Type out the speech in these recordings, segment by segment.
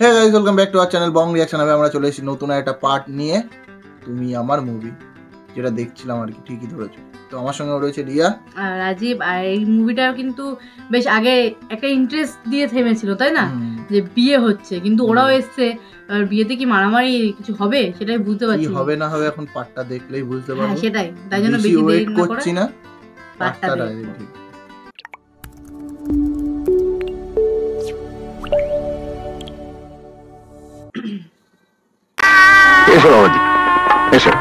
Hey guys, welcome back to our channel Bong reaction. আমরা চলে এসেছি নতুন একটা পার্ট নিয়ে, তুমি আমার মুভি, যেটা দেখছিলাম আর কি। ঠিকই ধরেছো। তো আমার সঙ্গে রয়েছে রিয়া আর রাজীব। আর এই মুভিটা কিন্তু বেশ আগে একটা ইন্টারেস্ট দিয়ে থেমেছিল, তাই না? যে বিয়ে হচ্ছে, কিন্তু ওরাও এসছে। আর বিয়েতে কি মারামারি কিছু হবে সেটাই বুঝতে পারছি না। হবে না হবে এখন পার্টটা দেখলেই বুঝতে পারবো। সেটাই, তাই জন্য বেশি ওয়েট করছি না, পার্টটা দেখো। এসো বাবাজি, এসো।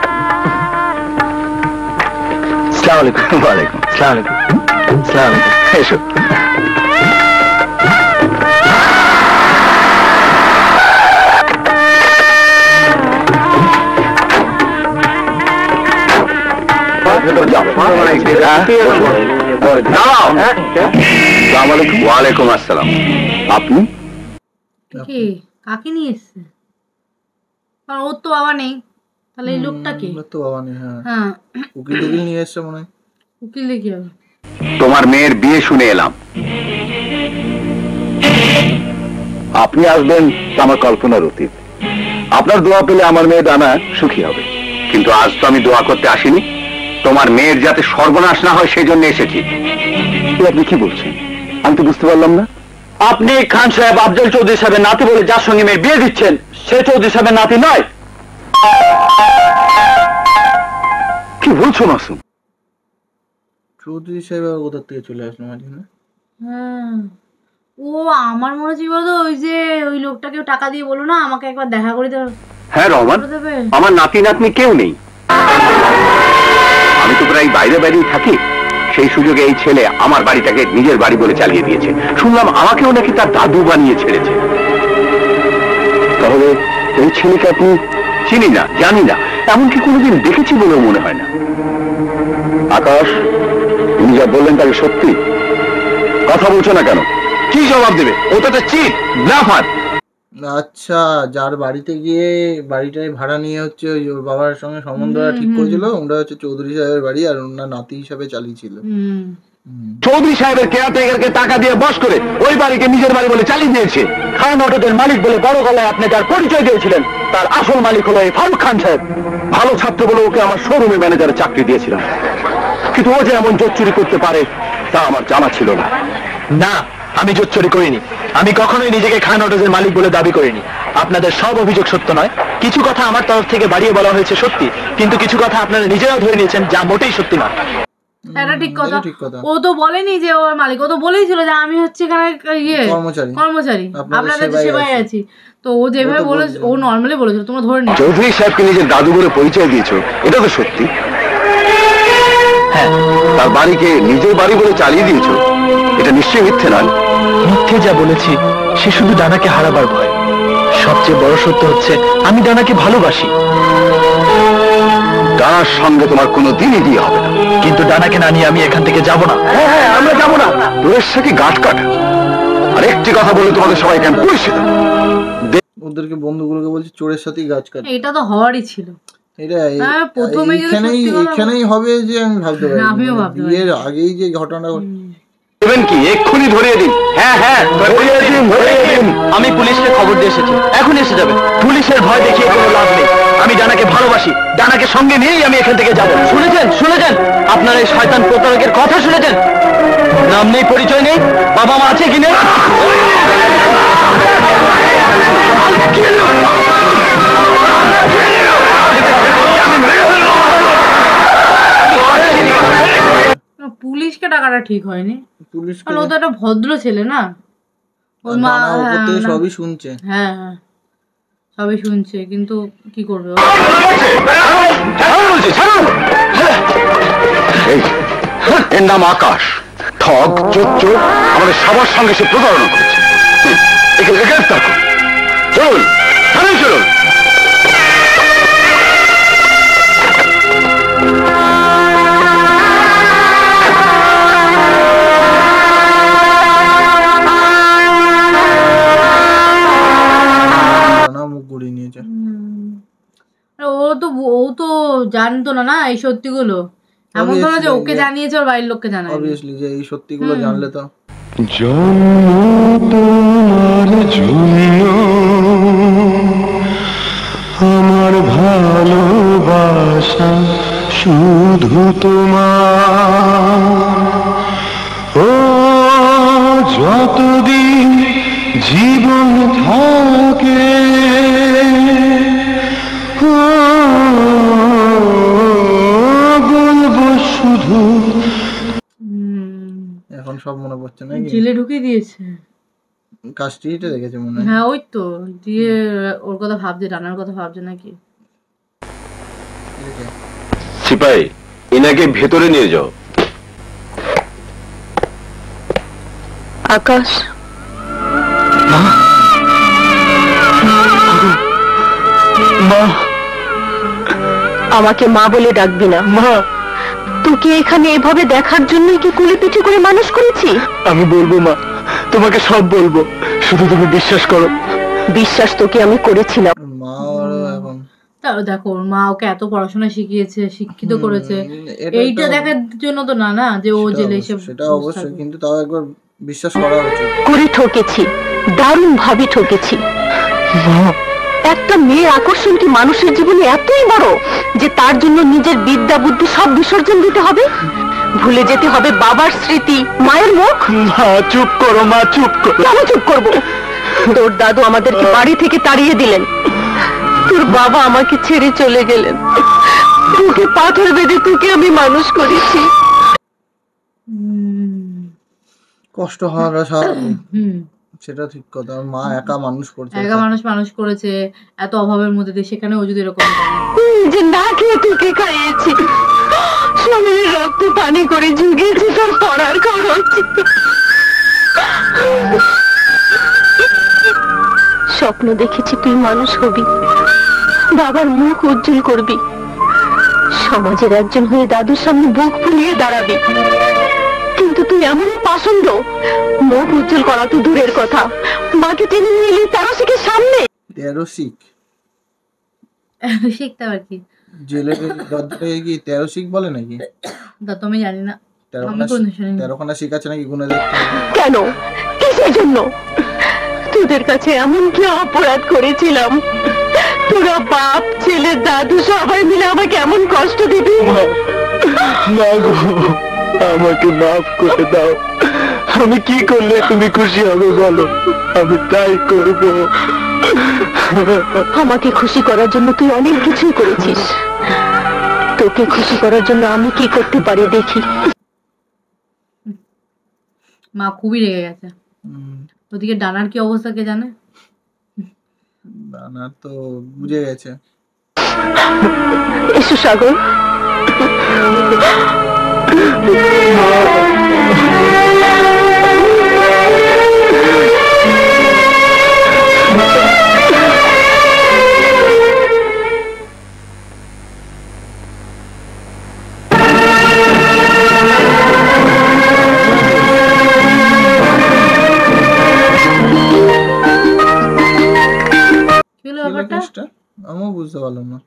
আসসালামু আলাইকুম। ওয়ালাইকুম আসসালাম। আসসালামু আলাইকুম। এসো। ওয়ালাইকুম আসসালাম। আপনি কি কাকে নিয়ে এসছে? কারণ ওর তো বাবা নেই, তাহলে এই লোকটা কে? তো বাবা নেই। হ্যাঁ, উকিল টুকিল নিয়ে এসছে মনে হয়। উকিল দেখি হবে। তোমার মেয়ের বিয়ে শুনে এলাম। আপনি আসবেন আমার কল্পনার অতীত। আপনার দোয়া পেলে আমার মেয়ে ডানা সুখী হবে। কিন্তু আজ তো আমি দোয়া করতে আসিনি, তোমার মেয়ের যাতে সর্বনাশ না হয় সেই জন্য এসেছি। আপনি কি বলছেন? আমি তো বুঝতে পারলাম না। আপনি খান সাহেব আফজল চৌধুরী সাহেবের নাতি বলে যার সঙ্গে মেয়ে বিয়ে দিচ্ছেন, সে চৌধুরী সাহেবের নাতি নয়। কি বলছো মাসুম? চৌধুরী সাহেব কোথা থেকে চলে আসলো মাঝখানে? হ্যাঁ, ও আমার মনে হচ্ছে বলতো ওই যে ওই লোকটাকে টাকা দিয়ে বলো না আমাকে একবার দেখা করে দেবে। হ্যাঁ রহমান, আমার নাতি নাতনি কেউ নেই। আমি তো প্রায় বাইরে বাইরেই থাকি। সেই সুযোগে এই ছেলে আমার বাড়িটাকে নিজের বাড়ি বলে চালিয়ে দিয়েছে। শুনলাম আমাকেও নাকি তার দাদু বানিয়ে ছেড়েছে। তাহলে এই ছেলেকে আপনি? চিনি না, জানি না, এমনকি কোনোদিন দেখেছি বলেও মনে হয় না। আকাশ, উনি যা বললেন তাকে সত্যি? কথা বলছো না কেন? কি জবাব দেবে? ওটা তো চিট, ব্লাফার। আচ্ছা, যার বাড়িতে গিয়ে বাড়িটাই ভাড়া নিয়ে হচ্ছে ওই ওর বাবার সঙ্গে সম্বন্ধটা ঠিক করেছিল, ওটা হচ্ছে চৌধুরী সাহেবের বাড়ি, আর ওনার নাতি হিসাবে চালিয়েছিল। চৌধুরী সাহেবের কেয়ারটেকারকে টাকা দিয়ে বস করে ওই বাড়িকে নিজের বাড়ি বলে চালিয়ে দিয়েছে। খান অটোদের মালিক বলে বড় গলায় আপনি যার পরিচয় দিয়েছিলেন, তার আসল মালিক হলো এই ফারুক খান সাহেব। ভালো ছাত্র বলে ওকে আমার শোরুমে ম্যানেজারের চাকরি দিয়েছিলাম, কিন্তু ও যে এমন জোট চুরি করতে পারে তা আমার জানা ছিল না। না, আমি জোট চুরি করিনি। আমি কখনোই নিজেকে খান অটোজের মালিক বলে দাবি করিনি। আপনাদের সব অভিযোগ সত্য নয়। কিছু কথা আমার তরফ থেকে বাড়িয়ে বলা হয়েছে সত্যি, কিন্তু কিছু কথা আপনারা নিজেরাও ধরে নিয়েছেন যা মোটেই সত্যি নয়। এটা ঠিক কথা। ও তো বলেনি যে ওর মালিক, ও তো বলেইছিল যে আমি হচ্ছে এখানে কর্মচারী, আপনাদের সেবায় আছি। তো ও যেভাবে বলেছে, ও নর্মালি বলেছিল, তোমরা ধরে নিও। চৌধুরী সাহেবকে নিজের দাদু বলে পরিচয় দিয়েছো, এটা তো সত্যি। হ্যাঁ, তার বাড়িকে নিজের বাড়ি বলে চালিয়ে দিয়েছো, এটা নিশ্চয়ই মিথ্যে নয়। মিথ্যে যা বলেছি সে শুধু ডানাকে হারাবার ভয়। সবচেয়ে বড় সত্য হচ্ছে আমি ডানাকে ভালোবাসি। ডানার সঙ্গে তোমার কোনো দিনই বিয়ে হবে না। কিন্তু ডানাকে না নিয়ে আমি এখান থেকে যাব না। হ্যাঁ, আমরা যাব না। তোর সাথে গাঁট কাটা। আর একটি কথা বলে তোমাদের সবাই এখানে পুলিশে দাও। ওদেরকে বন্ধুগুলোকে বলছে চোরের সাথেই গাছ কাটা। এটা তো হওয়ারই ছিল। এখানেই হবে যে আমি ভাবতে পারি। বিয়ের আগেই যে ঘটনা দেবেন কি এক্ষুনি ধরিয়ে দিন। হ্যাঁ, ধরিয়ে দিন। আমি পুলিশকে খবর দিয়ে এসেছি, এখন এসে যাবে। পুলিশের ভয় দেখিয়ে কোনো লাভ নেই। আমি ডানাকে ভালোবাসি, ডানাকে সঙ্গে নিয়েই আমি এখান থেকে যাব। শুনেছেন আপনার এই শয়তান প্রতারকের কথা শুনেছেন? নাম নেই, পরিচয় নেই, বাবা মা আছে কি নেই? পুলিশকে টাকাটা ঠিক হয়নি। ও তো একটা ভদ্র ছেলে না, ওর মা সবই শুনছে। হ্যাঁ, সবই শুনছে, কিন্তু কি করবে? এর নাম আকাশ। ঠক, চোর, আমাদের সবার সঙ্গে সে প্রতারণা করেছে। একে গ্রেফতার করুন। চলুন, চলুন। ও তো জানতো না এই সত্যিগুলো। এমন তো না যে ওকে জানিয়েছে ওর বাড়ির লোককে জানায়। অবভিয়াসলি যে এই সত্যিগুলো জানলে তো জন্ম তোমার জন্য আমার ভালোবাসা শুধু তোমার। ও যতদিন জীবন থাকে বলবো শুধু। এখন সব মনে পড়ছে নাকি? জেলে ঢুকিয়ে দিয়েছে। কাস্টডিতে রেখেছে মনে হয়। হ্যাঁ ওই তো, দিয়ে ওর কথা ভাবছে, রানার কথা ভাবছে নাকি। সিপাই, এনাকে ভেতরে নিয়ে যাও। আকাশ, মা, আমাকে মা বলে ডাকবি না। মা, তোকে এখানে এভাবে দেখার জন্যই কি কুলে পিঠে করে মানুষ করেছি? আমি বলবো মা, তোমাকে সব বলবো, শুধু তুমি বিশ্বাস করো। বিশ্বাস তোকে আমি করেছিলাম। মা ওরও এখন তাও দেখো, ওর মা ওকে এত পড়াশোনা শিখিয়েছে, শিক্ষিত করেছে, এটা এইটা দেখার জন্য তো না, না যে ও জেলে এসে সেটা অবশ্যই, কিন্তু তাও একবার বিশ্বাস করা উচিত। করে ঠকেছি, দারুণ ভাবে ঠকেছি। একটা মেয়ের আকর্ষণ কি মানুষের জীবনে এতই বড় যে তার জন্য নিজের বিদ্যা বুদ্ধি সব বিসর্জন দিতে হবে? ভুলে যেতে হবে বাবার স্মৃতি, মায়ের মুখ? মা চুপ করো, মা চুপ করো। কেন চুপ করবো? তোর দাদু আমাদেরকে বাড়ি থেকে তাড়িয়ে দিলেন, তোর বাবা আমাকে ছেড়ে চলে গেলেন, তোকে পাথর বেঁধে তোকে আমি মানুষ করেছি। কষ্ট হওয়াটা স্বাভাবিক, হুম, সেটা ঠিক কথা। মা একা মানুষ করছে, একা মানুষ করেছে এত অভাবের মধ্যে দিয়ে, সেখানে ও যদি এরকম করে। যে না খেয়ে তোকে খাইয়েছি, শরীরে রক্ত পানি করে জুগিয়েছি তোর পড়ার খরচ। স্বপ্ন দেখেছি তুই মানুষ হবি, বাবার মুখ উজ্জ্বল করবি, সমাজের একজন হয়ে দাদুর সামনে বুক ফুলিয়ে দাঁড়াবি। কিন্তু তুই এমন পাষণ্ড, মুখ উজ্জ্বল করা তো দূরের কথা, মাকে টেনে নিয়ে এলি তারা শিখে সামনে। তেরো শিখ শিখতে আর কি, জেলে দরজাটাকে কি 13 শিখ বলে নাকি? তা তো আমি জানি না, আমি 13খানা কোনদিন শুনিনি। 13খানা শিখ আছে নাকি গুনে দেখতে হবে। কেন, কিসের জন্য? তোদের কাছে এমন কি অপরাধ করেছিলাম? তোরা বাপ ছেলে দাদু সবাই মিলে আমাকে এমন কষ্ট দিবি? মা গো, আমাকে মাফ করে দাও। আমি কি করলে তুমি খুশি হবে বলো, আমি তাই করব। আমাকে খুশি করার জন্য তুই অনেক কিছুই করেছিস, তোকে খুশি করার জন্য আমি কি করতে পারি দেখি। মা খুবই রেগে গেছে। ওদিকে ডানার কি অবস্থা কে জানে। রানা তো বুঝে গেছে। এসো সাগর। কি হলো ব্যাপারটা? আমিও বুঝতে পারলাম না।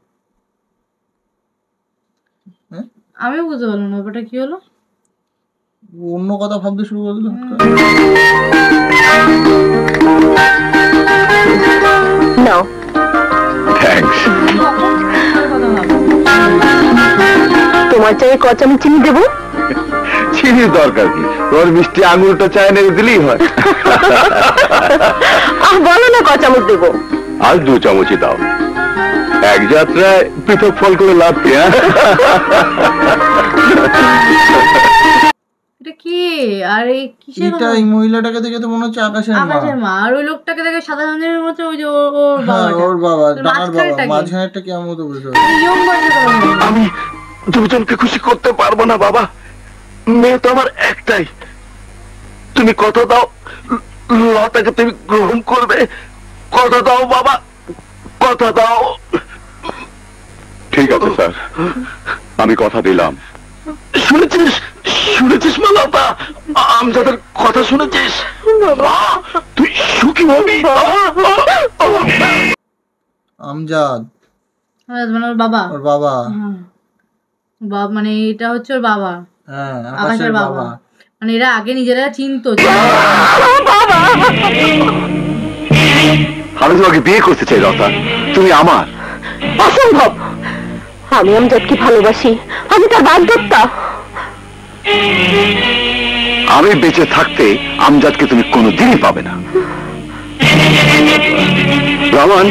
আমিও বুঝতে পারলাম না ব্যাপারটা কি হলো। অন্য কথা ভাবতে শুরু করে দিল। নাও, থ্যাঙ্কস। তোমার চায়ে ক চামচ চিনি দেবো? চিনির দরকার কি, তোর মিষ্টি আঙুলটা চায় নেড়ে দিলেই হয়। বলো না ক চামচ দেবো? আজ 2 চামচই দাও, এক যাত্রায় পৃথক ফল করে লাভ কি? এটা কি? আর এই কিসের এটা এই মহিলাটাকে দেখে তো মনে হচ্ছে আকাশের মা। আকাশের মা। আর ওই লোকটাকে দেখে সাদা রঙের মতো, ওই যে ওর হ্যাঁ, বাবা, ওর বাবা, ডানার বাবা। মাঝখানেরটা কি? মাঝখানেরটা কেমন মতো বুঝতে আমি দুজনকে খুশি করতে পারবো না বাবা, মেয়ে তো আমার একটাই। তুমি কথা দাও লতাকে তুমি গ্রহণ করবে, কথা দাও বাবা, কথা দাও। ঠিক আছে স্যার, আমি কথা দিলাম। শুনেছিস, শুনেছিস মা লতা, আমজাদের কথা শুনেছিস? তুই সুখী হবি। আমজাদ মানে ওর বাবা, ওর বাবা। হ্যাঁ। বাবা মানে এটা হচ্ছে ওর বাবা, হ্যাঁ, আকাশের বাবা। মানে এরা আগে নিজেরা চিনতো যে আমি তোমাকে বিয়ে করতে চাই লতা, তুমি আমার। অসম্ভব, আমি আমজাদকে ভালোবাসি, আমি তার বাগদত্তা। আমি বেঁচে থাকতে আমজাদকে তুমি কোনোদিনই পাবে না। রহমান,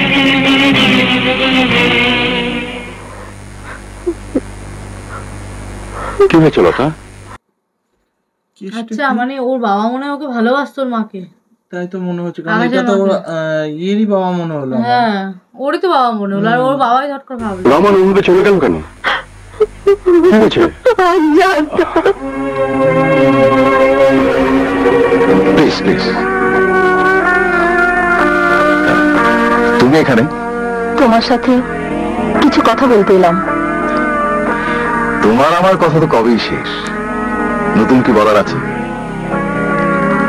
কি হয়েছে লতা? আচ্ছা মানে ওর বাবা মনে হয় ওকে ভালোবাসতো ওর মাকে, তাই তো মনে হচ্ছে, কারণ এটা তো ওর ইয়েরই বাবা মনে হলো। হ্যাঁ ওরই তো বাবা মনে হলো, আর ওর বাবাই হট করে ভাবলো। রহমান ওইভাবে চলে গেল কেন? কি হয়েছে? প্লিজ প্লিজ, তুমি এখানে? তোমার সাথে কিছু কথা বলতে এলাম। তোমার আমার কথা তো কবেই শেষ, নতুন কি বলার আছে?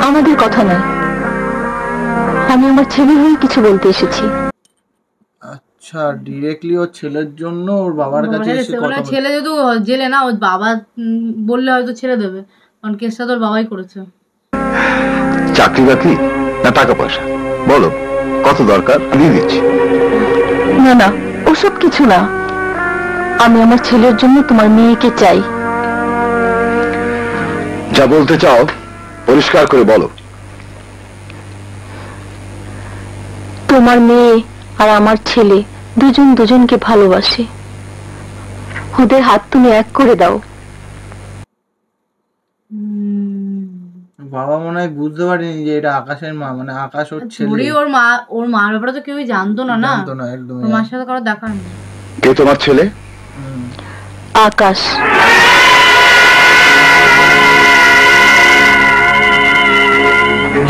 আমাদের কথা নয়, আমি আমার ছেলে হয়ে কিছু বলতে এসেছি। আচ্ছা, ডিরেক্টলি ওর ছেলের জন্য ওর বাবার কাছে এসে কথা বলছে। ছেলে যেহেতু জেলে না, ওর বাবা বললে হয়তো ছেড়ে দেবে, কারণ কেসটা তোর বাবাই করেছে। চাকরি বাকরি না টাকা পয়সা, বলো কত দরকার, দিয়ে দিচ্ছি। না না, ওসব কিছু না, আমি আমার ছেলের জন্য তোমার মেয়েকে চাই। যা বলতে চাও পরিষ্কার করে বলো। তোমার মেয়ে আর আমার ছেলে দুজন দুজনকে ভালোবাসে, ওদের হাত তুমি এক করে দাও। বাবা মনে হয় বুঝতে পারেনি যে এটা আকাশের মা, মানে আকাশ ওর ছেলে। ওর মার ব্যাপারে তো কেউই জানতো না, না জানতো না একদম। ওর মার সাথে কারো দেখা নেই। কে তোমার ছেলে? আকাশ।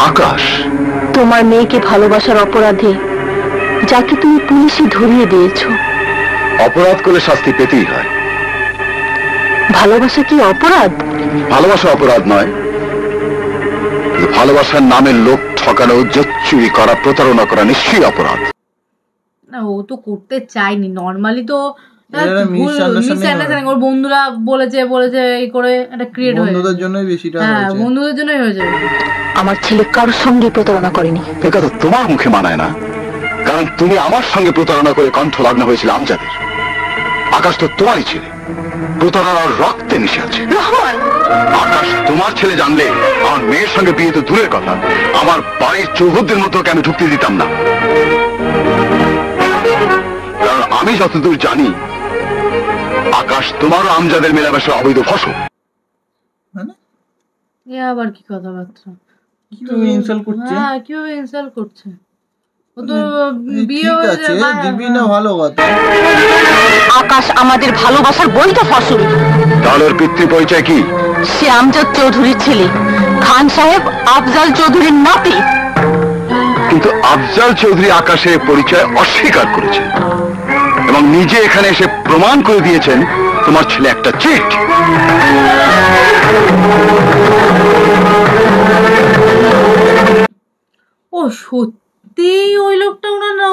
আকাশ? তোমার মেয়েকে ভালোবাসার অপরাধে যাকে তুমি পুলিশে ধরিয়ে দিয়েছো। অপরাধ করলে শাস্তি পেতেই হয়। ভালোবাসা কি অপরাধ? ভালোবাসা অপরাধ নয়, কিন্তু ভালোবাসার নামে লোক ঠকানো, জচ্চুরি করা, প্রতারণা করা নিশ্চয়ই অপরাধ। না ও তো করতে চায়নি, নর্মালি তো মিসআন্ডারস্ট্যান্ডিং, ওর বন্ধুরা বলেছে এই করে একটা ক্রিয়েট হয়েছে, বন্ধুদের জন্যই বেশিটা হ্যাঁ হয়েছে। বন্ধুদের জন্যই হয়ে যাবে। আমার ছেলে কারোর সঙ্গে প্রতারণা করেনি। এ কথা তোমার মুখে মানায় না, কারণ তুমি আমার সঙ্গে প্রতারণা করে কণ্ঠ লগ্ন হয়েছিল আমজাদের। আকাশ তো তোমারই ছেলে, প্রতারণার রক্তে মিশে আছে। আকাশ তোমার ছেলে জানলে আমার মেয়ের সঙ্গে বিয়ে তো দূরের কথা, আমার বাড়ির চৌহদ্দের মতো কেন ঢুকতে দিতাম না। কারণ আমি যতদূর জানি আকাশ তোমারও আমজাদের মেলামেশার অবৈধ ফসল। মানে এ আবার কি কথাবার্তা? কিভাবে ইনসাল্ট করছে? হ্যাঁ কিভাবে ইনসাল্ট করছে? ও তো বিয়ে ঠিক হয়েছে, আছে, দিবি না ভালো কথা। আকাশ আমাদের ভালোবাসার বৈধ ফসল। তাহলে ওর পিতৃ পরিচয় কি? সে আমজাদ চৌধুরীর ছেলে, খান সাহেব আফজাল চৌধুরীর নাতি। কিন্তু আফজাল চৌধুরী আকাশের পরিচয় অস্বীকার করেছে এবং নিজে এখানে এসে প্রমাণ করে দিয়েছেন তোমার ছেলে একটা চিট। ও সত্যি ওই লোকটা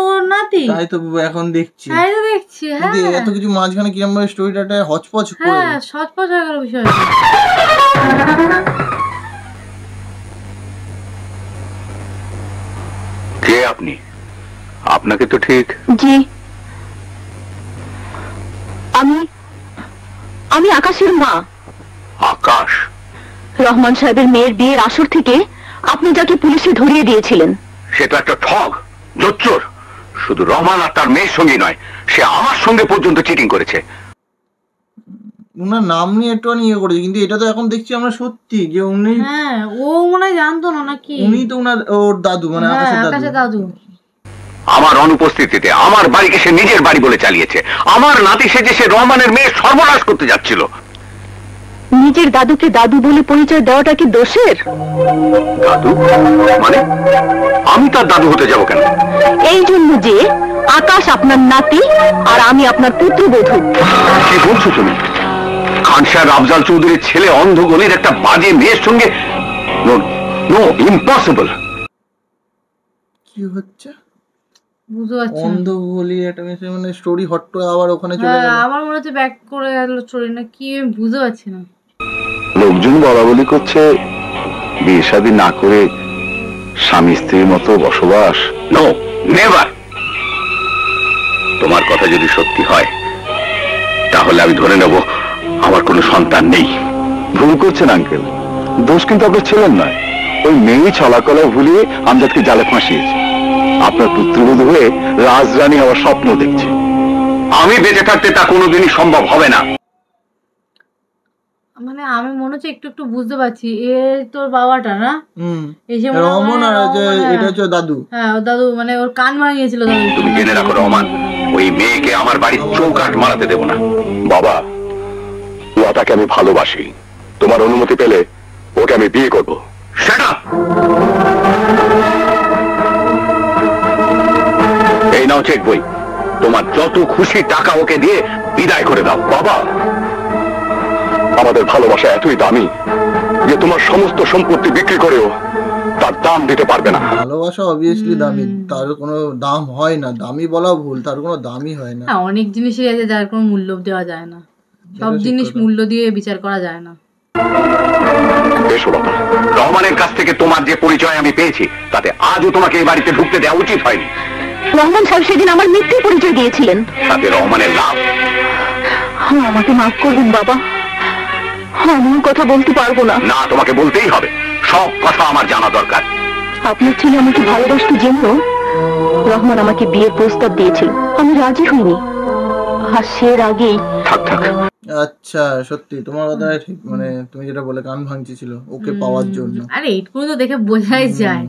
ওর নাতি? তাই তো এখন দেখছি। তাই তো দেখছি। হ্যাঁ কিন্তু এত কিছু মাঝখানে কিরম ভাবে স্টোরিটা হচপচ করে। হ্যাঁ সচপচ হয়ে গেল বিষয়টা। কে আপনি? আপনাকে তো ঠিক। জি, আমি আকাশের মা। আকাশ? রহমান সাহেবের মেয়ের বিয়ের আসর থেকে আপনি যাকে পুলিশে ধরিয়ে দিয়েছিলেন। সে তো একটা ঠগ, জোচ্চোর। শুধু রহমান আর তার মেয়ের সঙ্গে নয়, সে আমার সঙ্গে পর্যন্ত চিটিং করেছে। উনার নাম নিয়ে একটু ইয়ে করেছে, কিন্তু এটা তো এখন দেখছি আমরা সত্যি যে উনি, হ্যাঁ ও মনে হয় জানতো না নাকি? উনি তো ওর দাদু, মানে আকাশের দাদু। আমার অনুপস্থিতিতে আমার বাড়িকে সে নিজের বাড়ি বলে চালিয়েছে। আমার নাতি সেজে সে রহমানের মেয়ে সর্বনাশ করতে যাচ্ছিল। নিজের দাদুকে দাদু বলে পরিচয় দেওয়াটা কি দোষের? দাদু মানে? আমি তার দাদু হতে যাব কেন? এই জন্য যে আকাশ আপনার নাতি আর আমি আপনার পুত্রবধূ। কি বলছো তুমি? খান সাহেব আফজাল চৌধুরীর ছেলে অন্ধ গলির একটা বাজে মেয়ের সঙ্গে? No, impossible. কি হচ্ছে? বুঝতে পারছি অন্ধ বলি একটা মেয়ে, মানে স্টোরি হট করে আবার ওখানে চলে গেল। আমার মনে হচ্ছে ব্যাক করে গেল স্টোরি, না কি বুঝতে পারছি না। লোকজন বলা বলি করছে বিয়ে শাদী না করে স্বামী স্ত্রীর মতো বসবাস? No, never. তোমার কথা যদি সত্যি হয় তাহলে আমি ধরে নেব আমার কোনো সন্তান নেই। ভুল করছেন আঙ্কেল, দোষ কিন্তু আপনার ছেলের নয়। ওই মেয়ে ছলাকলা ভুলিয়ে আমজাদকে জালে ফাঁসিয়েছে। আপনার পুত্রবধূ হয়ে রাজরানী হওয়ার স্বপ্ন দেখছে। আমি বেঁচে থাকতে তা কোনোদিনই সম্ভব হবে না। মানে আমি মনে হচ্ছে একটু একটু বুঝতে পারছি, এ তোর বাবাটা না? এসে রহমান আর এটা হচ্ছে দাদু। হ্যাঁ, ওর দাদু মানে ওর কান ভাঙিয়েছিল দাদু। তুমি জেনে রাখো রহমান, ওই মেয়েকে আমার বাড়ির চৌকাঠ মারাতে দেব না। বাবা, লতাকে আমি ভালোবাসি। তোমার অনুমতি পেলে ওকে আমি বিয়ে করবো। Shut up! এই নাও চেক বই, তোমার যত খুশি টাকা ওকে দিয়ে বিদায় করে দাও। বাবা, আমাদের ভালোবাসা এতই দামি যে তোমার সমস্ত সম্পত্তি বিক্রি করেও তার দাম দিতে পারবে না। ভালোবাসা অবভিয়াসলি দামি, তার কোনো দাম হয় না। দামি বলা ভুল, তার কোনো দামই হয় না। অনেক জিনিসই আছে যার কোনো মূল্য দেওয়া যায় না, সব জিনিস মূল্য দিয়ে বিচার করা যায় না। এসো বাবা, রহমানের কাছ থেকে তোমার যে পরিচয় আমি পেয়েছি তাতে আজও তোমাকে এই বাড়িতে ঢুকতে দেওয়া উচিত হয়নি। রহমান সাহেব সেদিন আমার মিথ্যে পরিচয় দিয়েছিলেন। তাতে রহমানের লাভ। আমাকে মাফ করবেন বাবা, আমি কথা বলতে পারবো না। না, তোমাকে বলতেই হবে, সব কথা আমার জানা দরকার। আপনার ছেলে আমাকে ভালোবাসতে জন্য রহমান আমাকে বিয়ের প্রস্তাব দিয়েছিল, আমি রাজি হইনি। আর সে আগেই থাক থাক। আচ্ছা, সত্যি তোমার কথাই ঠিক। মানে তুমি যেটা বলে কান ভাঙছিল ওকে পাওয়ার জন্য। আরে এইটুকু তো দেখে বোঝাই যায়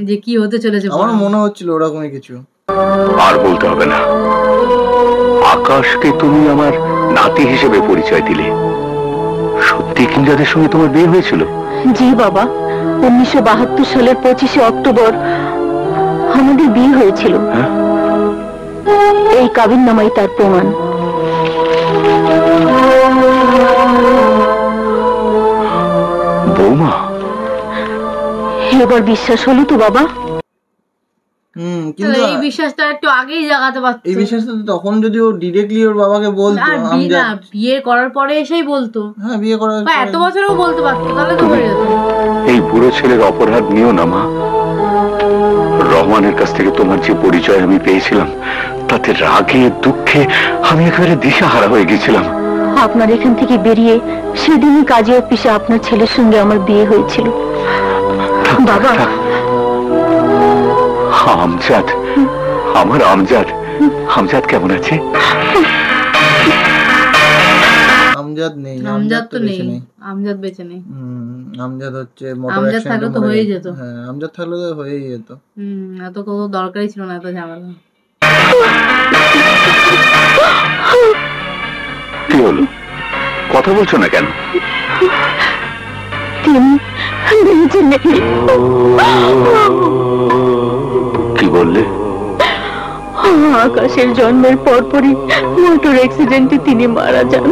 যে কি হতে চলেছে। আমার মনে হচ্ছিল ওরকমই কিছু। আর বলতে হবে না, আকাশকে তুমি আমার নাতি হিসেবে পরিচয় দিলে। সত্যি কি যাদের সঙ্গে তোমার বিয়ে হয়েছিল? জি বাবা, 1972 সালের 25শে অক্টোবর আমাদের বিয়ে হয়েছিল। এই কাবিন নামাই তার প্রমাণ। বৌমা, এবার বিশ্বাস হলো তো বাবা? কিন্তু এই বিশ্বাসটা একটু আগেই জাগাতে পারতো। এই বিশ্বাসটা তখন যদি ও ডিরেক্টলি ওর বাবাকে বলতো, বিয়ে করার পরে এসেই বলতো। হ্যাঁ, বিয়ে করার বা এত বছরেও বলতে পারতো, তাহলে তো হয়ে যেত। এই বুড়ো ছেলের অপরাধ নিও না মা। রহমানের কাছ থেকে তোমার যে পরিচয় আমি পেয়েছিলাম তাতে রাগে দুঃখে আমি একেবারে দিশাহারা হয়ে গেছিলাম। আপনার এখান থেকে বেরিয়ে সেদিনই কাজে অফিসে আপনার ছেলের সঙ্গে আমার বিয়ে হয়েছিল। বাবা, আমজাদ, আমার আমজাদ, আমজাদ কেমন আছে? আমজাদ নেই। আমজাদ তো নেই, আমজাদ বেঁচে নেই। আমজাদ হচ্ছে মোটর আমজাদ থাকলে তো হয়েই যেত। হ্যাঁ, আমজাদ থাকলে তো হয়েই যেত। এত কত দরকারই ছিল না এত ঝামেলা। কি হলো, কথা বলছো না কেন? কি বললে? আকাশের জন্মের পরপরই মোটর অ্যাক্সিডেন্টে তিনি মারা যান।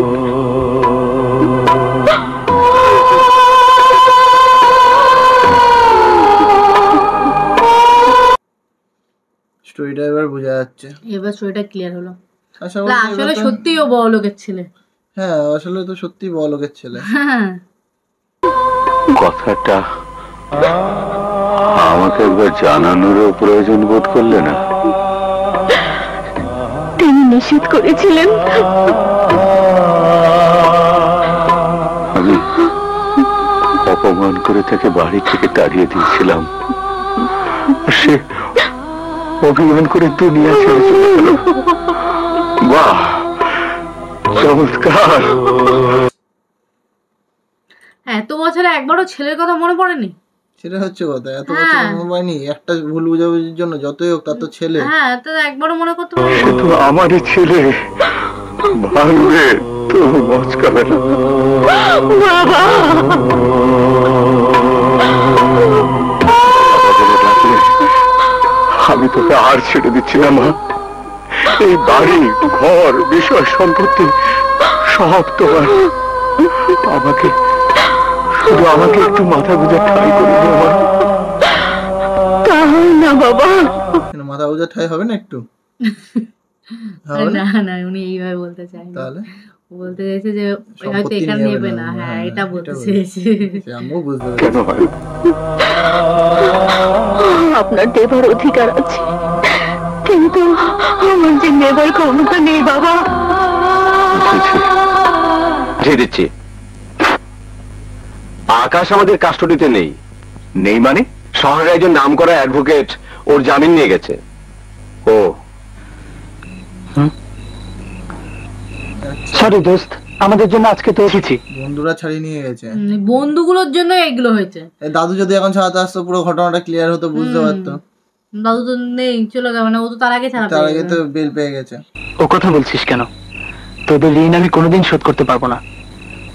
স্টোরিটা এবার বোঝা যাচ্ছে। এবার স্টোরিটা ক্লিয়ার হলো। আসলে সত্যি ও বড় লোকের ছেলে। হ্যাঁ, আসলে তো সত্যি বড় লোকের ছেলে। কথাটা আমাকে একবার জানানোরও প্রয়োজন বোধ করলে না? তিনি নিষেধ করেছিলেন। আমি অপমান করে তাকে বাড়ি থেকে তাড়িয়ে দিয়েছিলাম। সে অভিমান করে দুনিয়া ছেড়ে চলে গেল। বাহ, চমৎকার। এত বছরে একবারও ছেলের কথা মনে পড়েনি? সেটা হচ্ছে কথা, এত বছর মনে পড়েনি। একটা ভুল বুঝাবুঝির জন্য যতই হোক, তার তো ছেলে। হ্যাঁ, তো একবারও মনে করতে পারবে। সে তো আমারই ছেলে। ভাঙবে তো মচকাবে না। আমি তোকে আর ছেড়ে দিচ্ছি না মা। এই বাড়ি, ঘর, বিষয়, সম্পত্তি সব তোমার। আমাকে শুধু আমাকে একটু মাথা গুঁজে ঠাই করে দিও মা। তাই না বাবা? মাথা গুঁজে ঠাই হবে না একটু? না না, উনি এইভাবে বলতে চাই। তাহলে বলতে চাইছে যে হয়তো সম্পত্তি এখানে নিয়ে নেবে নেবে না, না, হ্যাঁ হ্যাঁ, এটা বলতে এটা বলছে। চেয়েছে। সে আমিও বুঝতে পারি। কেন হয় না? আপনার দেবার অধিকার আছে, কিন্তু আমার যে নেবার ক্ষমতা নেই বাবা। জি দিচ্ছি। আকাশ আমাদের কাস্টডিতে নেই। নেই মানে? শহরের একজন নামকরা অ্যাডভোকেট ওর জামিন নিয়ে গেছে। ও সরি দোস্ত, আমাদের জন্য আজকে তো এসেছি। বন্ধুরা ছাড়িয়ে নিয়ে গেছে। বন্ধুগুলোর জন্য এগুলো হয়েছে। এই দাদু যদি এখন ছাড়াতে আসতো পুরো ঘটনাটা ক্লিয়ার হতো, বুঝতে পারতো। দাদু তো নেই, চলে গেল, মানে ও তো তার আগে ছাড়া তার পেয়ে আগে গেল। তো বেল পেয়ে গেছে। ও কথা বলছিস কেন? তোদের ঋণ আমি কোনোদিন শোধ করতে পারবো না।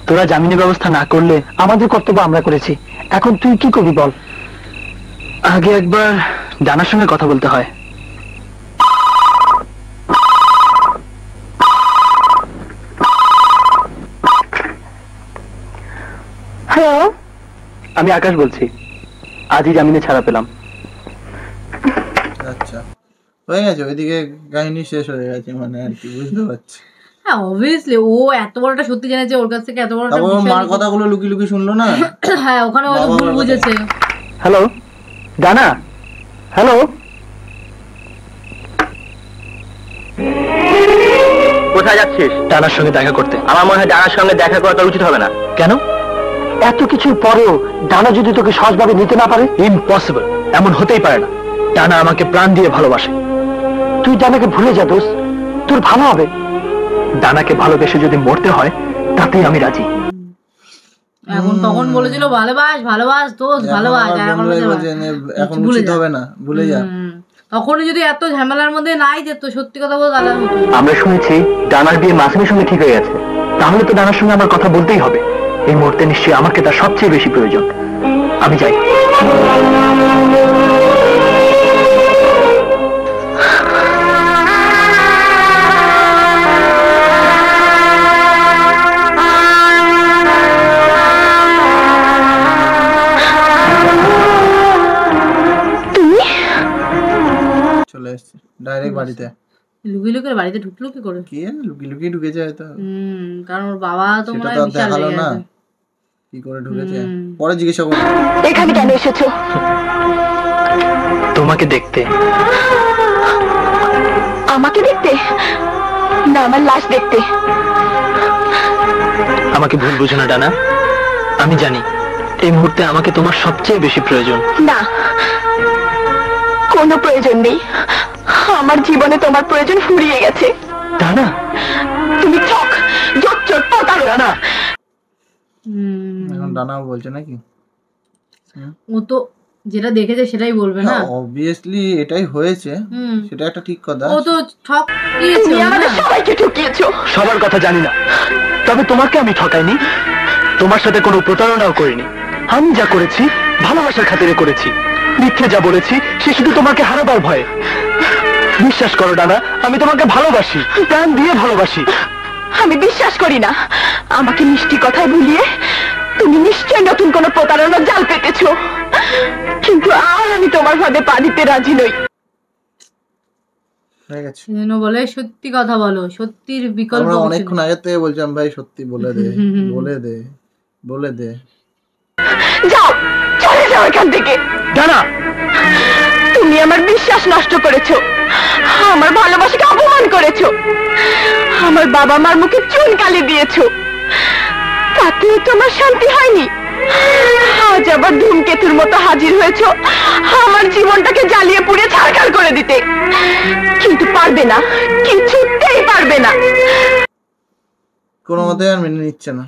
তোরা জামিনের ব্যবস্থা না করলে আমাদের কর্তব্য আমরা করেছি, এখন তুই কি করবি বল? আগে একবার ডানার সঙ্গে কথা বলতে হয়। হ্যালো, আমি আকাশ বলছি, আজই জামিনে ছাড়া পেলাম। আচ্ছা, হয়ে গেছে, ওইদিকে কাহিনী শেষ হয়ে গেছে, মানে আর কি, বুঝতে পারছি। হ্যাঁ অবভিয়াসলি ও এত বড়টা সত্যি জেনেছে, ওর কাছ থেকে এত বড়টা তারপর ওর বিষয় মার কথাগুলো লুকি লুকি শুনলো না। হ্যাঁ ওখানে হয়তো বাবা ভুল মার বুঝেছে। হ্যালো ডানা, হ্যালো, কোথায় যাচ্ছিস? ডানার সঙ্গে দেখা করতে। আমার মনে হয় ডানার সঙ্গে দেখা করাটা উচিত হবে না। কেন? এত কিছুর পরেও ডানা যদি তোকে সহজভাবে নিতে না পারে? ইম্পসিবল, এমন হতেই পারে না। ডানা আমাকে প্রাণ দিয়ে ভালোবাসে। তুই ডানাকে ভুলে যা দোস্ত, তোর ভালো হবে। ডানাকে ভালোবেসে যদি মরতে হয় তাতেই আমি রাজি। এখন তখন বলেছিল ভালোবাস ভালোবাস দোস্ত ভালোবাস, আর এখন বন্ধুরাই বলছে বলছে, এখন ভুলে উচিত যা। হবে না, ভুলে যা। তখনই যদি এত ঝামেলার মধ্যে নাই যেত, সত্যি কথা বলতে তাহলে হতো। আমরা শুনেছি ডানার বিয়ে মাসিমের সঙ্গে ঠিক হয়ে গেছে, তাহলে তো ডানার সঙ্গে আমার কথা বলতেই হবে। এই মুহূর্তে নিশ্চয়ই আমাকে তার সবচেয়ে বেশি প্রয়োজন। আমি যাই। চলে এসছে ডাইরেক্ট বাড়িতে। লুকিয়ে লুকিয়ে বাড়িতে ঢুকলো কি করে? কি জানি, লুকিয়ে লুকিয়ে ঢুকেছে হয়তো। কারণ ওর বাবা তো সেটা মনে তো হয় আর বিশাল দেখালো রেগে না আছে। কি করে ঢুকেছে, পরে জিজ্ঞাসা করবো। এখানে কেন এসেছো? তোমাকে দেখতে। আমাকে দেখতে না, আমার লাশ দেখতে। আমাকে ভুল বুঝো না ডানা, আমি জানি এই মুহূর্তে আমাকে তোমার সবচেয়ে বেশি প্রয়োজন। না, কোনো প্রয়োজন নেই। আমার জীবনে তোমার প্রয়োজন ফুরিয়ে গেছে। ডানা, তুমি ঠক, জোচ্চোর, প্রতারক। ডানা, এখন ডানাও বলছে নাকি? ও তো যেটা দেখেছে সেটাই বলবে না। অবভিয়াসলি এটাই হয়েছে, হুম। সেটা একটা ঠিক কথা। ও তো ঠক দিয়েছে তুমি আমাদের সবাইকে ঠকিয়েছো। সবার কথা জানি না, তবে তোমাকে আমি ঠকাইনি, তোমার সাথে কোনো প্রতারণাও করিনি। আমি যা করেছি ভালোবাসার খাতিরে করেছি। মিথ্যে যা বলেছি সে শুধু তোমাকে হারাবার ভয়ে। বিশ্বাস করো ডানা, আমি তোমাকে ভালোবাসি, প্রাণ দিয়ে ভালোবাসি। আমি বিশ্বাস করি না। আমাকে মিষ্টি কথায় ভুলিয়ে তুমি নিশ্চয় নতুন কোনো প্রতারণার জাল পেতেছো, কিন্তু আর আমি তোমার ফাঁদে পা দিতে রাজি নই। হয়ে গেছে। যেন বলে সত্যি কথা বলো, সত্যির বিকল্প আমরা কিছু অনেকক্ষণ নেই। আগে থেকে বলছিলাম ভাই সত্যি বলে দে, বলে দে, বলে দে। যাও, চলে যাও এখান থেকে। ডানা, তুমি আমার বিশ্বাস নষ্ট করেছো, আমার ভালোবাসাকে অপমান করেছো, আমার বাবা মার মুখে চুন কালি দিয়েছো, তাতেও তোমার শান্তি হয়নি। আজ আবার ধূমকেতুর মতো হাজির হয়েছো আমার জীবনটাকে জ্বালিয়ে পুড়ে ছারখার করে দিতে, কিন্তু পারবে না, কিছুতেই পারবে না। কোনো মতে আর মেনে নিচ্ছে না।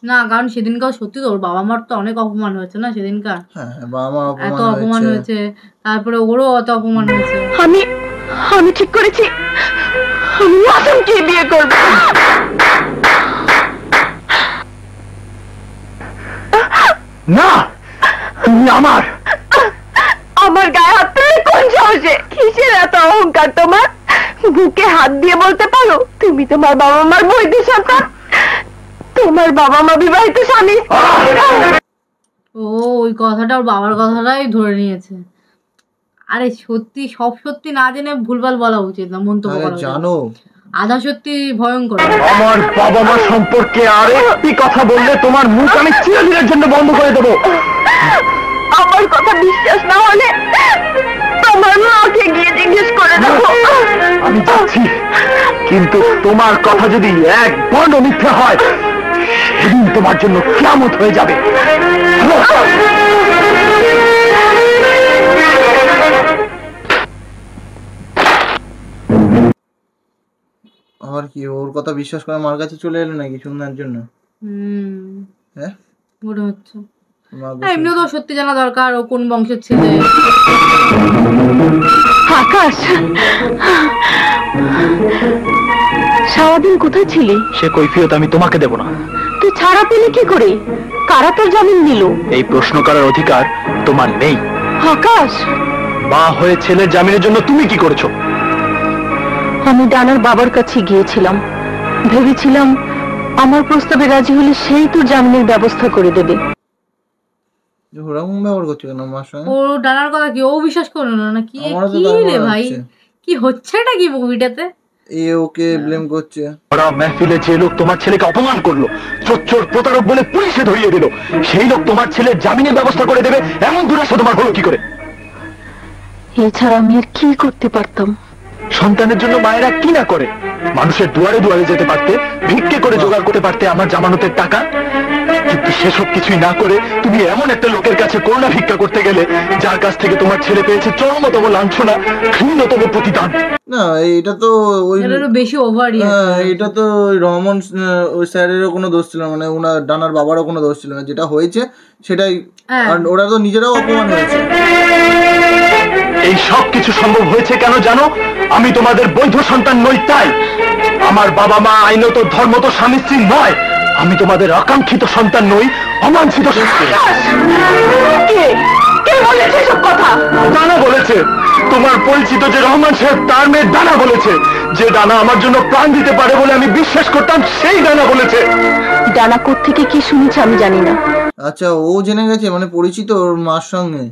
না, কারণ সেদিনকার সত্যি তো ওর বাবা মার তো অনেক অপমান হয়েছে না সেদিনকার। হ্যাঁ, বাবা মা এত অপমান অপমান হয়েছে। হয়েছে, তারপরে ওরও অত অপমান হয়েছে। আমি ঠিক করেছি, আমি মাসুমকে বিয়ে করব। না, তুমি আমার। আমার গায়ে হাত তুলে কোন সাহসে? কিসের এত অহংকার তোমার? বুকে হাত দিয়ে বলতে পারো তুমি তোমার বাবা মার বৈধ সন্তান, তোমার বাবা মা বিবাহিত স্বামী। ও ওই কথাটা ওর বাবার কথাটাই ধরে নিয়েছে। আরে সত্যি সব সত্যি না জেনে ভুলভাল বলা উচিত না, মন্তব্য আরে করা উচিত না। জানো, আধা সত্যি ভয়ঙ্কর। আমার বাবা মা সম্পর্কে আরেকটি কথা বললে তোমার মুখ আমি চিরদিনের জন্য বন্ধ করে দেবো। আমার কথা বিশ্বাস না হলে তোমার মাকে গিয়ে জিজ্ঞেস করে দেখো। আমি যাচ্ছি, কিন্তু তোমার কথা যদি এক বর্ণ মিথ্যা হয় সেদিন তোমার জন্য কিয়ামত হয়ে যাবে। আবার কি ওর কথা বিশ্বাস করে মার কাছে চলে এলো নাকি শুননার জন্য? হ্যাঁ মনে হচ্ছে মা এমনিও তো সত্যি জানা দরকার ও কোন বংশের ছেলে। আকাশ, সারাদিন কোথায় ছিলি? সে কৈফিয়ত আমি তোমাকে দেব না। তুই ছাড়া পেলি কি করে? কারা তোর জামিন নিল? এই প্রশ্ন করার অধিকার তোমার নেই। আকাশ, মা হয়ে ছেলের জামিনের জন্য তুমি কি করেছো? আমি ডানার বাবার কাছে গিয়েছিলাম, ভেবেছিলাম আমার প্রস্তাবে রাজি হলে সেই তোর জামিনের ব্যবস্থা করে দেবে। ওরকম ব্যবহার করছে কেন মার সঙ্গে? ও ডানার কথা কি ও বিশ্বাস করলো না নাকি? আমারও তো কি তাই রে মনে ভাই, হচ্ছে। কি হচ্ছে এটা কি মুভিটাতে? এ ওকে ব্লেম করছে। ওরা মেহফিলে যে লোক তোমার ছেলেকে অপমান করলো, চোর প্রতারক বলে পুলিশে ধরিয়ে দিল, সেই লোক তোমার ছেলের জামিনের ব্যবস্থা করে দেবে এমন দুরাশা তোমার হলো কি করে? এছাড়া আমি আর কি করতে পারতাম? সন্তানের জন্য মায়েরা কি না করে? মানুষের দুয়ারে দুয়ারে যেতে পারতে, ভিক্ষে করে জোগাড় করতে পারতে আমার জামানতের টাকা, কিন্তু সেসব কিছুই না করে তুমি এমন একটা লোকের কাছে করুণা ভিক্ষা করতে গেলে যার কাছ থেকে তোমার ছেলে পেয়েছে চরমতম লাঞ্ছনা, ঘৃণ্যতম প্রতিদান। না এটা তো ওই এটা একটু বেশি ওভারই। হ্যাঁ এটা তো ওই রহমান ওই স্যারেরও কোনো দোষ ছিল না, মানে ওনার ডানার বাবারও কোনো দোষ ছিল না, যেটা হয়েছে সেটাই। হ্যাঁ। আর ওরা তো নিজেরাও অপমান হয়েছে। এই সব কিছু সম্ভব হয়েছে কেন জানো? আমি তোমাদের বৈধ সন্তান নই তাই। আমার বাবা মা আইনত ধর্মত স্বামী স্ত্রী নয়। আমি তোমাদের আকাঙ্ক্ষিত সন্তান নই, অবাঞ্ছিত সন্তান। কে কে বলেছে এসব কথা? ডানা বলেছে, তোমার পরিচিত যে রহমান সাহেব তার মেয়ে ডানা বলেছে। যে ডানা আমার জন্য প্রাণ দিতে পারে বলে আমি বিশ্বাস করতাম সেই ডানা বলেছে। ডানা থেকে কি শুনেছে আমি জানি না। আচ্ছা ও জেনে গেছে মানে পরিচিত ওর মার সঙ্গে,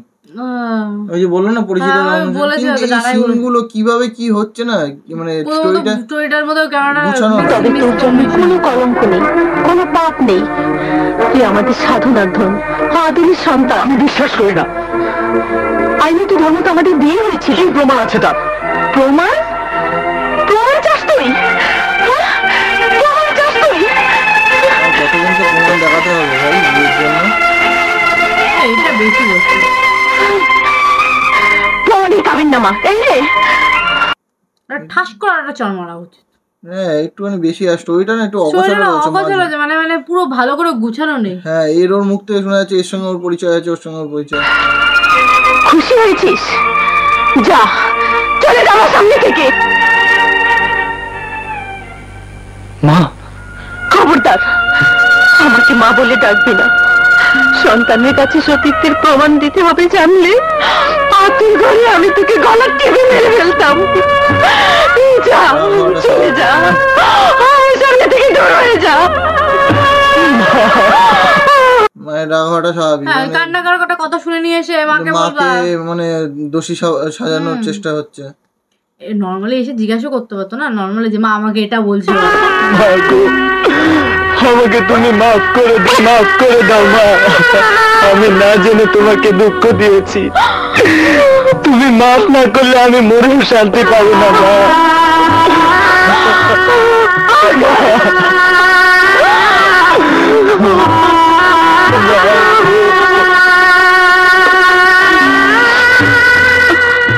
আহ, ওই যে বললো না পরিচিত হ্যাঁ, রহমান সাহেব। বলেছে, কিন্তু এই ডানাই বলেছে। সিনগুলো কিভাবে কি হচ্ছে না মানে স্টোরিটা স্টোরিটার মধ্যে ক্যামেরাটা গুছানো হয়। তবে তোর জন্য কোনো কলঙ্ক নেই, কোনো পাপ নেই। তুই আমাদের সাধনার ধন, আদরের সন্তান। আমি বিশ্বাস করি না। আইনত ধর্ম তো আমাদের বিয়ে হয়েছিল। কি প্রমাণ আছে তার? প্রমাণ? প্রমাণ চাস তুই? হ্যাঁ? প্রমাণ চাস তুই? কতদিন তো প্রমাণ দেখাতে হবে ভাই বিয়ের জন্য? এটা বেশি বলছে। প্রমাণই কাবিন নামা এই রে। ঠাস করে একটা চড় মারা উচিত। হ্যাঁ একটুখানি বেশি, আর স্টোরিটা না একটু স্টোরিটা অগোছালো অগোছালো হচ্ছে। হচ্ছে, মানে মানে পুরো ভালো করে গুছানো নেই। হ্যাঁ এর ওর মুখ থেকে শোনা যাচ্ছে এর সঙ্গে ওর পরিচয় আছে, ওর সঙ্গে ওর পরিচয়। খুশি হয়েছিস? যা চলে যা আমার সামনে থেকে। মা, খবরদার আমাকে মা বলে ডাকবি না। সন্তানের কাছে সতীত্বের প্রমাণ দিতে হবে জানলে আতুর ঘরে আমি তোকে গলা টেনে মেরে ফেলতাম। যা চলে যা, আমার সামনে থেকে দূর হয়ে যা। মায়ের রাগ হওয়াটা স্বাভাবিক। হ্যাঁ মানে কান্না করার কথা শুনে নিয়ে এসে মাকে বলবা। মাকে মানে দোষী সাজানোর চেষ্টা হচ্ছে। নর্মালি এসে জিজ্ঞাসা করতে পারতো না, নর্মালি যে মা আমাকে এটা বলছিল। মা গো, আমাকে তুমি মাফ করে দাও, মাফ করে দাও মা। আমি না জেনে তোমাকে দুঃখ দিয়েছি। তুমি মাফ না করলে আমি মরেও শান্তি পাবো না মা।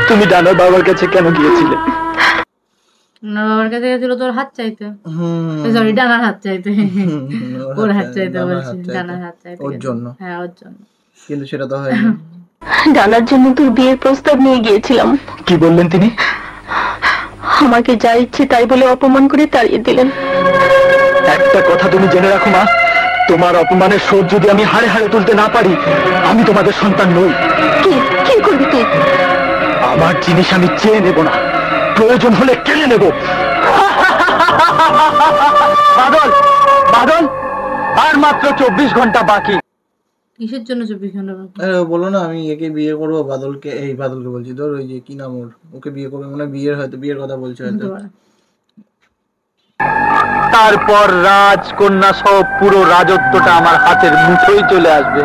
তুমি ডানার বাবার কাছে কেন গিয়েছিলে? ওনার বাবার কাছে গেছিল তোর হাত চাইতে, হুম সরি ডানার হাত চাইতে। ওর হাত চাইতে ডানার বলছি, হাত চাইতে। ডানার হাত চাইতে ওর গেছিল। জন্য। হ্যাঁ ওর জন্য। কিন্তু সেটা তো হয়নি। ডানার জন্য তোর বিয়ের প্রস্তাব নিয়ে গিয়েছিলাম। কি বললেন তিনি? আমাকে যা ইচ্ছে তাই বলে অপমান করে তাড়িয়ে দিলেন। একটা কথা তুমি জেনে রাখো মা, তোমার অপমানের শোধ যদি আমি হাড়ে হাড়ে তুলতে না পারি আমি তোমাদের সন্তান নই। কি কি করবি তুই? আমার জিনিস আমি চেয়ে নেব না, প্রয়োজন হলে কেড়ে নেব। বাদল, বাদল, আর মাত্র 24 ঘন্টা বাকি। কিসের জন্য 24 ঘন্টা বাকি? আরে ও বলো না আমি একে বিয়ে করবো, বাদলকে, এই বাদলকে বলছি, ধর ওই যে কি নাম ওর, ওকে বিয়ে করবে মানে বিয়ের হয়তো বিয়ের কথা বলছে হয়তো। হতে পারে। তারপর রাজকন্যা সহ পুরো রাজত্বটা আমার হাতের মুঠোয় চলে আসবে।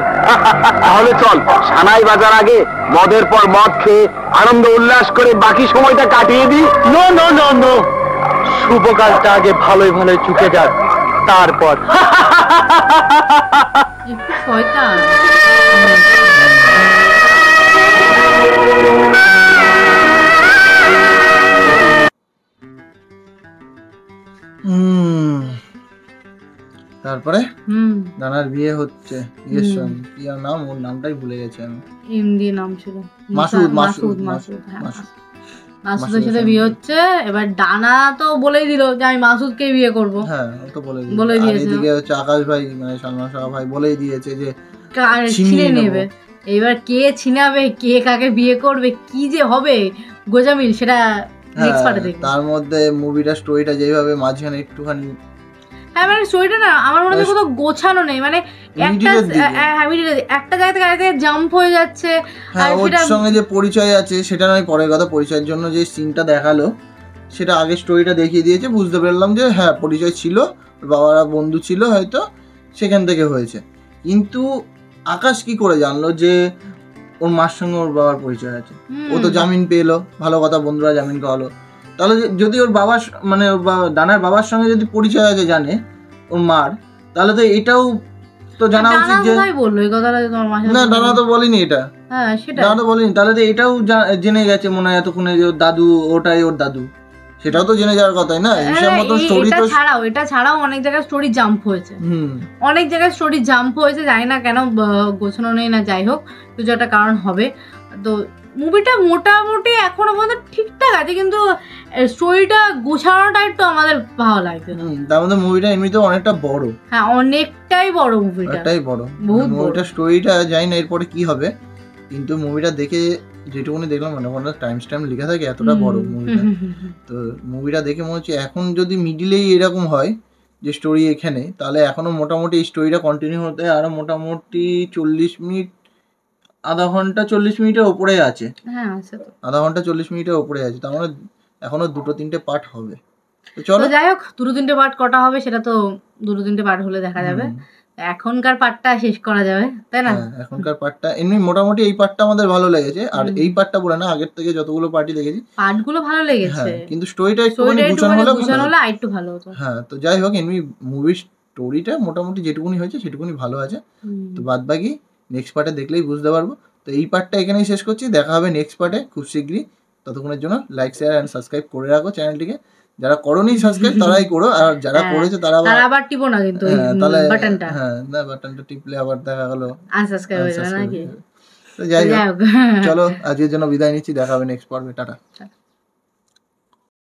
তাহলে চল সানাই বাজার আগে মদের পর মদ খেয়ে আনন্দ উল্লাস করে বাকি সময়টা কাটিয়ে দিই। নো নো নো নো, শুভ কাজটা আগে ভালোই ভালোই চুকে যাক, তারপর। একটু শয়তান। তারপরে দানার বিয়ে হচ্ছে, বিয়ের সঙ্গে কি আর নাম, ওর নামটাই ভুলে গেছি আমি। এমডি নাম ছিল মাসুদ। মাসুদের সাথে বিয়ে হচ্ছে। এবার ডানা তো বলেই দিল যে আমি মাসুদকে বিয়ে করব। হ্যাঁ ও তো বলে দিয়েছে। এদিকে হচ্ছে আকাশ ভাই মানে সালমান শাহ ভাই বলেই দিয়েছে যে ছিনে নেবে। এবার কে ছিনাবে, কে কাকে বিয়ে করবে, কি যে হবে গোজামিল, সেটা নেক্সট পার্টে দেখব। তার মধ্যে মুভিটা স্টোরিটা যেভাবে মাঝখানে একটুখানি, হ্যাঁ মানে স্টোরিটা না আমার মনে হয় কোথাও গোছানো নেই, মানে একটা জায়গা থেকে আরেক জায়গায় জাম্প হয়ে যাচ্ছে। আর ওর সঙ্গে যে পরিচয় আছে সেটা নয় পরের কথা, পরিচয়ের জন্য যে সিনটা দেখালো সেটা আগে স্টোরিটা দেখিয়ে দিয়েছে, বুঝতে পারলাম যে হ্যাঁ পরিচয় ছিল, বাবারা বন্ধু ছিল হয়তো, সেখান থেকে হয়েছে। কিন্তু আকাশ কি করে জানলো যে ওর মার সঙ্গে ওর বাবার পরিচয় আছে? ও তো জামিন পেলো, ভালো কথা, বন্ধুরা জামিন পাওয়ালো। তাহলে যদি ওর বাবার মানে ডানার বাবার সঙ্গে যদি পরিচয় আছে জানে ওর মার, তাহলে তো এটাও তো জানা উচিত যে বললো এই কথাটা তোমার মা। না ডানা তো বলিনি এটা, হ্যাঁ সেটা ডানা তো বলিনি। তাহলে তো এটাও জেনে গেছে মনে হয় এতক্ষণে যে ওর দাদু ওটাই ওর দাদু, সেটাও তো জেনে যাওয়ার কথাই না। হিসাব মতো স্টোরি তো এটা ছাড়াও অনেক জায়গায় স্টোরি জাম্প হয়েছে, অনেক জায়গায় স্টোরি জাম্প হয়েছে, জানি না কেন গোছানো নেই না, যাই হোক কিছু একটা কারণ হবে। তো মুভিটা মোটামুটি এখনো পর্যন্ত ঠিকঠাক আছে, কিন্তু স্টোরিটা গোছানোটা একটু আমাদের ভালো লাগছে। তার মধ্যে মুভিটা এমনিতেও অনেকটা বড়, হ্যাঁ অনেকটাই বড় মুভিটা, অনেকটাই বড় মুভিটা। স্টোরিটা জানি না এরপরে কি হবে, কিন্তু মুভিটা দেখে যেটুকুনি দেখলাম মনে হয় টাইম লেখা থাকে এতটা বড় মুভিটা। তো মুভিটা দেখে মনে হচ্ছে এখন যদি মিডিলেই এরকম হয় যে স্টোরি এখানে, তাহলে এখনো মোটামুটি এই স্টোরিটা কন্টিনিউ হতে আরো মোটামুটি 40 মিনিট, আধা ঘন্টা 40 মিনিটের ওপরে আছে। হ্যাঁ আছে তো, আধা ঘন্টা 40 মিনিটের ওপরে আছে, তার মানে এখনো 2-3টে পার্ট হবে। তো চলো যাই হোক 2-3টে পার্ট কটা হবে সেটা তো 2-3টে পার্ট হলে দেখা যাবে। এখনকার পার্টটা শেষ করা যাবে, তাই না? এখনকার পার্টটা এমনি মোটামুটি এই পার্টটা আমাদের ভালো লেগেছে। আর এই পার্টটা বলে না, আগের থেকে যতগুলো পার্টি দেখেছি পার্টগুলো ভালো লেগেছে, কিন্তু স্টোরিটা একটুখানি গুছানো হলে আরেকটু ভালো হতো। হ্যাঁ তো যাই হোক এমনি মুভির স্টোরিটা মোটামুটি যেটুকুনি হয়েছে সেটুকুনি ভালো আছে। তো বাদ বাকি নেক্সট পার্টে দেখলেই বুঝতে পারবো। তো এই পার্টটা এখানেই শেষ করছি, দেখা হবে নেক্সট পার্টে খুব শীঘ্রই। ততক্ষণের জন্য লাইক শেয়ার এন্ড সাবস্ক্রাইব করে রাখো চ্যানেলটিকে, যারা করোনি সাবস্ক্রাইব তারাই করো, আর যারা করেছে তারা আবার টিপো না কিন্তু বাটনটা। হ্যাঁ না বাটনটা টিপলে আবার দেখা গেল আনসাবস্ক্রাইব হয়ে যাবে নাকি। তো যাই হোক চলো আজকের জন্য বিদায় নিচ্ছি, দেখা হবে নেক্সট পর্বে, টাটা।